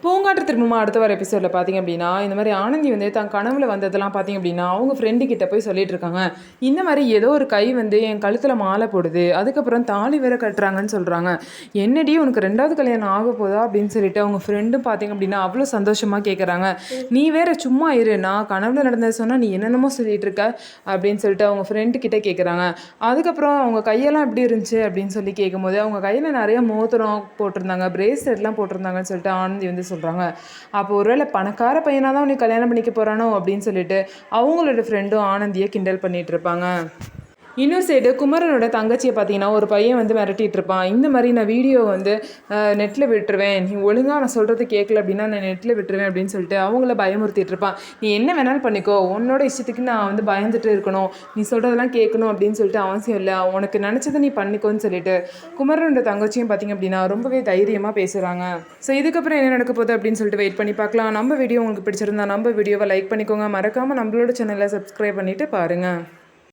பூங்காற்று திரும்புமா அடுத்த வர எபிசோடில் பார்த்தீங்க அப்படின்னா இந்த மாதிரி ஆனந்தி வந்து தன் கனவுல வந்ததெல்லாம் பார்த்தீங்க அப்படின்னா அவங்க ஃப்ரெண்டு கிட்ட போய் சொல்லிட்டு இருக்காங்க. இந்த மாதிரி ஏதோ ஒரு கை வந்து என் கழுத்தில் மாலை போடுது, அதுக்கப்புறம் தாலி வேற கட்டுறாங்கன்னு சொல்கிறாங்க. என்னடி உனக்கு ரெண்டாவது கல்யாணம் ஆக போதா அப்படின்னு சொல்லிட்டு அவங்க ஃப்ரெண்டும் பார்த்தீங்க அப்படின்னா அவ்வளோ சந்தோஷமாக கேட்குறாங்க. நீ வேற சும்மா இரு, நான் கனவுல நடந்தது சொன்னால் நீ என்னென்னமோ சொல்லிட்டு இருக்க அப்படின்னு சொல்லிட்டு அவங்க ஃப்ரெண்டு கிட்டே கேட்குறாங்க. அதுக்கப்புறம் அவங்க கையெல்லாம் எப்படி இருந்துச்சு அப்படின்னு சொல்லி கேட்கும்போது அவங்க கையில் நிறைய மோதிரம் போட்டிருந்தாங்க, பிரேஸ்லெட்லாம் போட்டிருந்தாங்கன்னு சொல்லிட்டு ஆனந்தி வந்து சொல்கிறாங்க. அப்போ ஒருவேளை பணக்கார பையனாக தான் உனக்கு கல்யாணம் பண்ணிக்க போகிறானோ அப்படின்னு சொல்லிட்டு அவங்களோட ஃப்ரெண்டும் ஆனந்தியை கிண்டல் பண்ணிட்டு இருப்பாங்க. இன்னொரு சைடு குமரனோட தங்கச்சியை பார்த்தீங்கன்னா ஒரு பையன் வந்து மிரட்டிட்டு இருப்பான். இந்த மாதிரி நான் வீடியோ வந்து நெட்டில் விட்டுருவேன், நீ ஒழுங்காக நான் சொல்கிறது கேட்கல அப்படின்னா நான் நெட்டில் விட்டுருவேன் அப்படின்னு சொல்லிட்டு அவங்கள பயமுறுத்திட்டு இருப்பான். நீ என்ன வேணாலும் பண்ணிக்கோ, உன்னோட இஷ்டத்துக்கு நான் வந்து பயந்துட்டு இருக்கணும், நீ சொல்கிறதெல்லாம் கேட்கணும் அப்படின்னு சொல்லிட்டு அவசியம் இல்லை, உனக்கு நினச்சதை நீ பண்ணிக்கோன்னு சொல்லிட்டு குமரனோட தங்கச்சியும் பார்த்தீங்க அப்படின்னா ரொம்பவே தைரியமாக பேசுகிறாங்க. ஸோ இதுக்கப்புறம் என்ன நடக்க போகுது அப்படின்னு சொல்லிட்டு வெயிட் பண்ணி பார்க்கலாம். நம்ம வீடியோ உங்களுக்கு பிடிச்சிருந்தா நம்ம வீடியோவை லைக் பண்ணிக்கோங்க, மறக்காமல் நம்மளோட சேனலை சப்ஸ்கிரைப் பண்ணிவிட்டு பாருங்கள்.